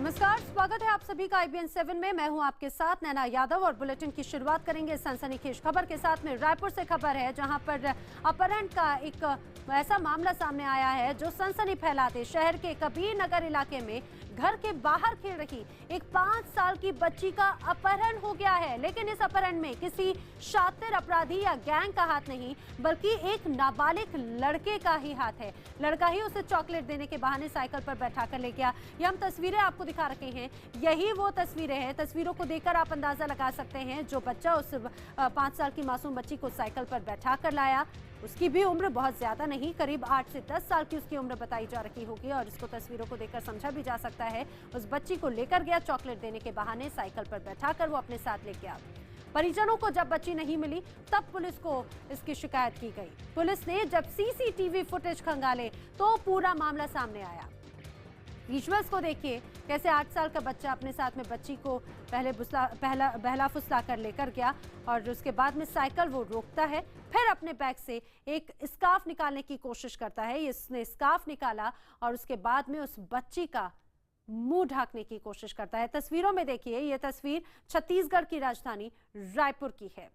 नमस्कार, स्वागत है आप सभी का IBN 7 में। मैं हूं आपके साथ नैना यादव और बुलेटिन की शुरुआत करेंगे सनसनीखेज खबर के साथ में। रायपुर से खबर है जहां पर अपहरण का एक ऐसा मामला सामने आया है जो सनसनी फैलाते। शहर के कबीर नगर इलाके में घर के बाहर खेल रही एक 5 साल की बच्ची का अपहरण हो गया है, लेकिन इस अपहरण में किसी शातिर अपराधी या गैंग का हाथ नहीं बल्कि एक नाबालिग लड़के का ही हाथ है। लड़का ही उसे चॉकलेट देने के बहाने साइकिल पर बैठा कर ले गया। ये हम तस्वीरें आपको दिखा रखे हैं, यही वो तस्वीरें हैं। तस्वीरों को देखकर आप अंदाजा लगा सकते हैं जो बच्चा उस 5 साल की मासूम बच्ची को साइकिल पर बैठा कर लाया, उसकी भी उम्र बहुत ज्यादा नहीं, करीब 8 से 10 साल की उसकी उम्र बताई जा रही होगी। और इसको तस्वीरों को देखकर समझा भी जा सकता है उस बच्ची को लेकर गया चॉकलेट देने के बहाने, साइकिल पर बैठाकर वो अपने साथ ले गया। परिजनों को जब बच्ची नहीं मिली तब पुलिस को इसकी शिकायत की गई। पुलिस ने जब सीसीटीवी फुटेज खंगाले तो पूरा मामला सामने आया। विजुअल्स को देखिए, कैसे 8 साल का बच्चा अपने साथ में बच्ची को पहले बहला फुसला कर लेकर गया और उसके बाद में साइकिल वो रोकता है, फिर अपने बैग से एक स्कार्फ निकालने की कोशिश करता है। इसने स्कार्फ निकाला और उसके बाद में उस बच्ची का मुंह ढकने की कोशिश करता है। तस्वीरों में देखिए, यह तस्वीर छत्तीसगढ़ की राजधानी रायपुर की है।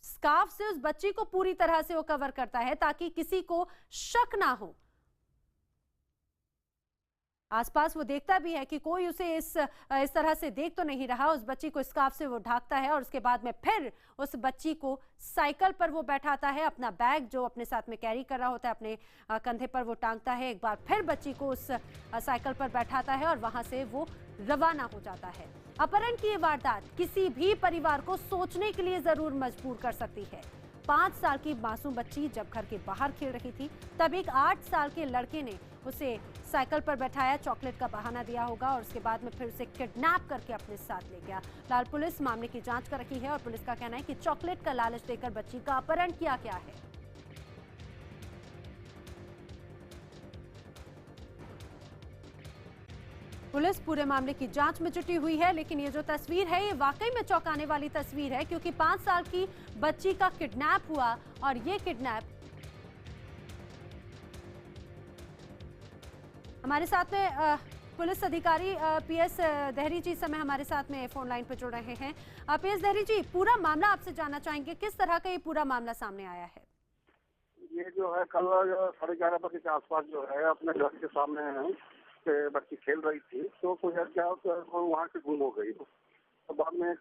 स्कार्फ से उस बच्ची को पूरी तरह से वो कवर करता है ताकि किसी को शक ना हो। आसपास वो देखता भी है कि कोई उसे इस तरह से देख तो नहीं रहा। उस बच्ची को स्कार्फ से वो ढाकता है और उसके बाद में फिर उस बच्ची को साइकिल पर वो बैठाता है। अपना बैग जो अपने साथ में कैरी कर रहा होता है अपने कंधे पर वो टांगता है। एक बार फिर बच्ची को उस साइकिल पर बैठाता है और वहां से वो रवाना हो जाता है। अपहरण की ये वारदात किसी भी परिवार को सोचने के लिए जरूर मजबूर कर सकती है। 5 साल की मासूम बच्ची जब घर के बाहर खेल रही थी तब एक 8 साल के लड़के ने उसे साइकिल पर बैठाया, चॉकलेट का बहाना दिया होगा और उसके बाद में फिर उसे किडनैप करके अपने साथ ले गया। फिलहाल पुलिस मामले की जांच कर रही है और पुलिस का कहना है कि चॉकलेट का लालच देकर बच्ची का अपहरण किया गया है। पुलिस पूरे मामले की जांच में जुटी हुई है, लेकिन ये जो तस्वीर है ये वाकई में चौंकाने वाली तस्वीर है क्योंकि 5 साल की बच्ची का किडनैप हुआ और ये किडनैप हमारे साथ में पुलिस अधिकारी PS देहरी जी समय हमारे साथ में फोन लाइन पर जुड़ रहे हैं। PS देहरी जी, पूरा मामला आपसे जानना चाहेंगे, किस तरह का ये पूरा मामला सामने आया है? ये जो है कल 11:30 बजे के आसपास जो है अपने घर के सामने है कि बच्ची खेल रही थी तो कुछ क्या वहाँ से गुम हो गई। तो बाद में एक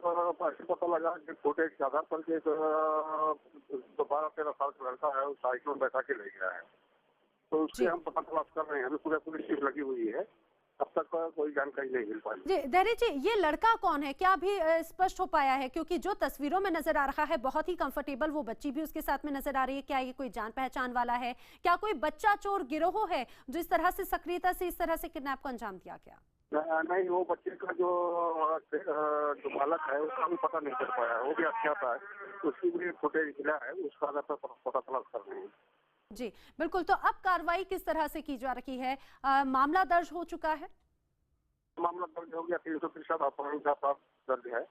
पता लगा कि फुटेज के आधार पर 12-13 साल का लड़का है, उस साइकिल में बैठा के ले गया है। तो उससे हम पता तलाश कर रहे हैं, अभी पूरे पुलिस टीम लगी हुई है, अब तक कोई जानकारी नहीं मिल पाई। जी देहरी जी, ये लड़का कौन है, क्या अभी स्पष्ट हो पाया है? क्योंकि जो तस्वीरों में नजर आ रहा है बहुत ही कंफर्टेबल वो बच्ची भी उसके साथ में नजर आ रही है। क्या ये कोई जान पहचान वाला है? क्या कोई बच्चा चोर गिरोह है जो इस तरह से सक्रियता से इस तरह से किडनैप को अंजाम दिया गया? नहीं, वो बच्चे का जो बालक है उसका भी पता नहीं कर पाया, वो भी अज्ञात है, उसकी भी फुटेज मिला है, उसका आधार पर पता तलाश कर रहे हैं। जी बिल्कुल, तो अब कार्रवाई किस तरह से की जा रही है? मामला दर्ज हो चुका है? मामला दर्ज हो गया, 300% अपहरण का दर्ज है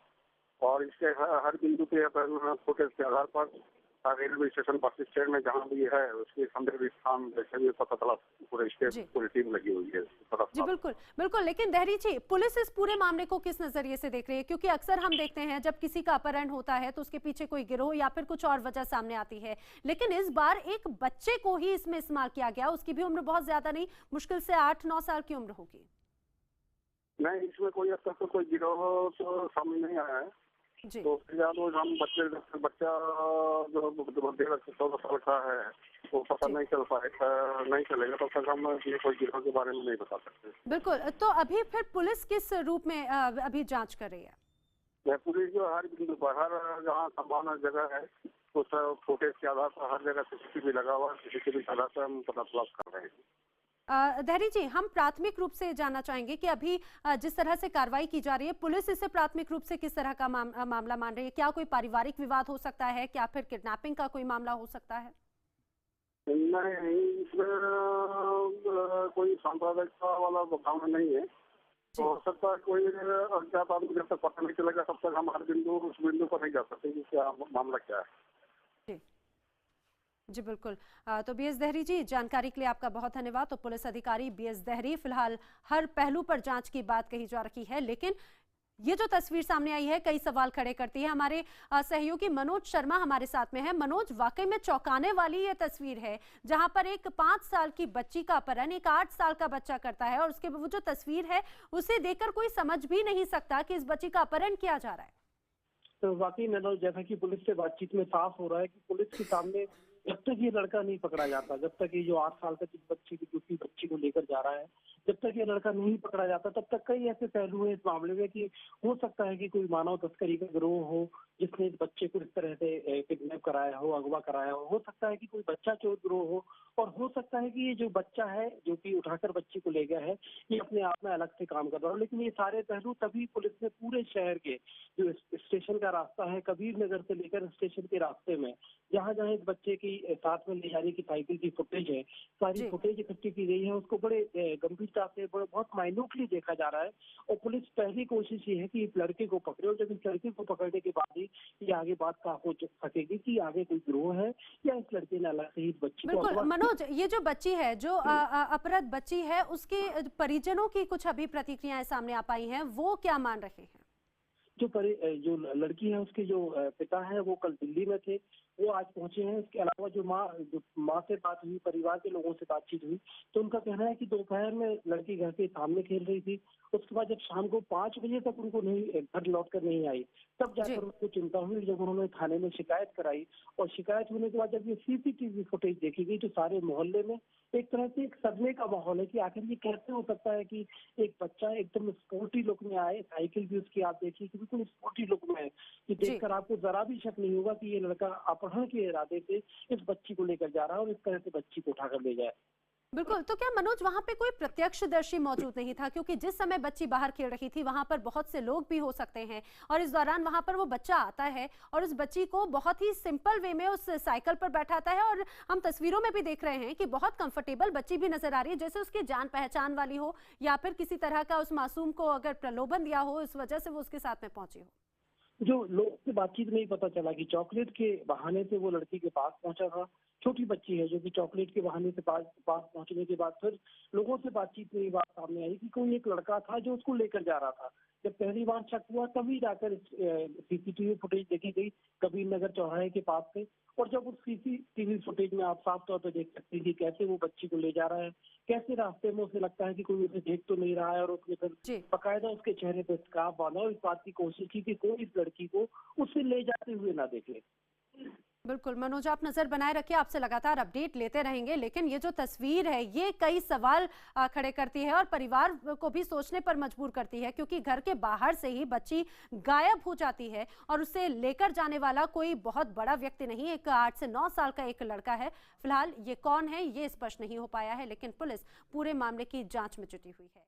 और इसके हर बिंदु पे फुटेज के आधार पर रेलवे स्टेशन, बस स्टैंड में जहाँ भी है उसकी संदिग्ध स्थान जैसे भी पता तलाश पूरे स्टेट पूरी टीम लगी हुई है। जी बिल्कुल बिल्कुल, लेकिन देहरी जी, पुलिस इस पूरे मामले को किस नजरिए से देख रही है? क्योंकि अक्सर हम देखते हैं जब किसी का अपहरण होता है तो उसके पीछे कोई गिरोह या फिर कुछ और वजह सामने आती है, लेकिन इस बार एक बच्चे को ही इसमें इस्तेमाल किया गया। उसकी भी उम्र बहुत ज्यादा नहीं, मुश्किल से 8-9 साल की उम्र होगी। नहीं, इसमें कोई अब तक कोई गिरोह तो सामने नहीं आया है। जी। तो हम बच्चा जो 13-14 साल का है वो पता नहीं चल नहीं चलेगा तब तक हम ये कोई गिरोह के बारे में नहीं बता सकते। बिल्कुल, तो अभी फिर पुलिस किस रूप में अभी जांच कर रही है? पुलिस जो हर बिंदु पर, हर जहाँ संभावना जगह है उस फुटेज के आधार पर हर जगह CCTV लगा हुआ है, CCTV के आधार पर हम पता तलाश कर रहे हैं। देहरी जी, हम प्राथमिक रूप से जानना चाहेंगे कि अभी जिस तरह से कार्रवाई की जा रही है पुलिस इसे प्राथमिक रूप से किस तरह का मामला मान रही है? क्या कोई पारिवारिक विवाद हो सकता है? क्या फिर किडनैपिंग का कोई मामला हो सकता है? नहीं, इसमें कोई सांप्रदायिकता वाला भावना नहीं है। तो हो सकता है कोई अज्ञात आदमी जब तक पता नहीं चलेगा तब तक हम हर बिंदु उस बिंदु पर नहीं जा सकते कि क्या मामला क्या है। जी बिल्कुल। तो बीएस दहरी जी, जानकारी के लिए आपका बहुत धन्यवाद। तो पुलिस अधिकारी बीएस दहरी फिलहाल हर पहलू पर जांच की बात कही जा रही है, लेकिन ये जो तस्वीर सामने आई है कई सवाल खड़े करती है। हमारे सहयोगी मनोज शर्मा हमारे साथ में है। मनोज, वाकई में चौंकाने वाली ये तस्वीर है जहां पर एक 5 साल की बच्ची का अपहरण एक 8 साल का बच्चा करता है, और उसके वो जो तस्वीर है उसे देखकर कोई समझ भी नहीं सकता कि इस बच्ची का अपहरण किया जा रहा है। तो वाकई में जैसा कि पुलिस से बातचीत में साफ हो रहा है कि पुलिस के सामने जब तक ये लड़का नहीं पकड़ा जाता, जब तक ये जो 8 साल का जिस बच्ची को लेकर जा रहा है, जब तक ये लड़का नहीं पकड़ा जाता, तब तक कई ऐसे पहलू हैं इस मामले में कि हो सकता है कि कोई मानव तस्करी का गिरोह हो जिसने इस बच्चे को इस तरह से किडनैप कराया हो, अगवा कराया हो सकता है कि कोई बच्चा चोर गिरोह हो, और हो सकता है कि ये जो बच्चा है जो कि उठाकर बच्ची को ले गया है ये अपने आप में अलग से काम कर रहा हो। लेकिन ये सारे पहलू तभी पुलिस ने पूरे शहर के जो स्टेशन का रास्ता है, कबीर नगर से लेकर स्टेशन के रास्ते में जहाँ जहाँ इस बच्चे की साथ में ले जाने की साइकिल की फुटेज है, सारी फुटेज इकट्ठी की गई है, उसको बड़े गंभीरता से बहुत माइन्यूटली देखा जा रहा है। और पुलिस पहली कोशिश ये है कि इस लड़के को पकड़े, और जब इस लड़के को पकड़ने के बाद ही ये आगे बात साफ हो सकेगी कि आगे कोई गिरोह है या इस लड़के ने अलग से ही इस बच्ची को। बिल्कुल मनोज, ये जो बच्ची है, जो अपहृत बच्ची है, उसके परिजनों की कुछ अभी प्रतिक्रियाएं सामने आ पाई हैं, वो क्या मान रहे हैं? जो लड़की है उसके जो पिता है वो कल दिल्ली में थे, वो आज पहुंचे हैं। इसके अलावा जो माँ से बात हुई, परिवार के लोगों से बातचीत हुई, तो उनका कहना है कि दोपहर में लड़की घर के सामने खेल रही थी, उसके बाद जब शाम को 5 बजे तक उनको नहीं घर लौट कर नहीं आई, तब जाकर उनको चिंता हुई। जब उन्होंने थाने में शिकायत कराई, और शिकायत होने के बाद जब ये सीसीटीवी फुटेज देखी गई तो सारे मोहल्ले में एक तरह से एक सदमे का माहौल है कि आखिर ये कैसे हो सकता है कि एक बच्चा एकदम स्पोर्टी लुक में आए, साइकिल भी उसकी आप देखिए कि बिल्कुल स्पोर्टी लुक में है, कि देखकर आपको जरा भी शक नहीं होगा कि ये लड़का अपहरण के इरादे से इस बच्ची को लेकर जा रहा है और इस तरह से बच्ची को उठाकर ले जाए। बिल्कुल। तो क्या मनोज, वहां पे कोई प्रत्यक्षदर्शी मौजूद नहीं था? क्योंकि जिस समय बच्ची बाहर खेल रही थी वहां पर बहुत से लोग भी हो सकते हैं, और इस दौरान वहां पर वो बच्चा आता है और उस बच्ची को बहुत ही सिंपल वे में उस साइकिल पर बैठाता है, और हम तस्वीरों में भी देख रहे हैं कि बहुत कंफर्टेबल बच्ची भी नजर आ रही है, जैसे उसकी जान पहचान वाली हो, या फिर किसी तरह का उस मासूम को अगर प्रलोभन दिया हो, इस वजह से वो उसके साथ में पहुंची हो। जो लोग से बातचीत में ही पता चला कि चॉकलेट के बहाने से वो लड़की के पास पहुंचा था। छोटी बच्ची है जो कि चॉकलेट के बहाने से पास पहुंचने के बाद फिर लोगों से बातचीत में ये बात सामने आई कि कोई एक लड़का था जो उसको लेकर जा रहा था। जब पहली बार शक हुआ तभी जाकर सीसीटीवी फुटेज देखी गई कबीर नगर चौराहे के पास से, और जब उस सीसीटीवी फुटेज में आप साफ तौर पर देख सकते हैं कि कैसे वो बच्ची को ले जा रहा है, कैसे रास्ते में उसे लगता है कि कोई उसे देख तो नहीं रहा है, और उसने फिर बाकायदा उसके चेहरे पर स्कार्फ बांधा और इस बात की कोशिश की कि कोई इस लड़की को उससे ले जाते हुए ना देखे। बिल्कुल मनोज, आप नजर बनाए रखिए, आपसे लगातार अपडेट लेते रहेंगे। लेकिन ये जो तस्वीर है ये कई सवाल खड़े करती है और परिवार को भी सोचने पर मजबूर करती है, क्योंकि घर के बाहर से ही बच्ची गायब हो जाती है और उसे लेकर जाने वाला कोई बहुत बड़ा व्यक्ति नहीं, एक 8 से 9 साल का एक लड़का है। फिलहाल ये कौन है ये स्पष्ट नहीं हो पाया है, लेकिन पुलिस पूरे मामले की जांच में जुटी हुई है।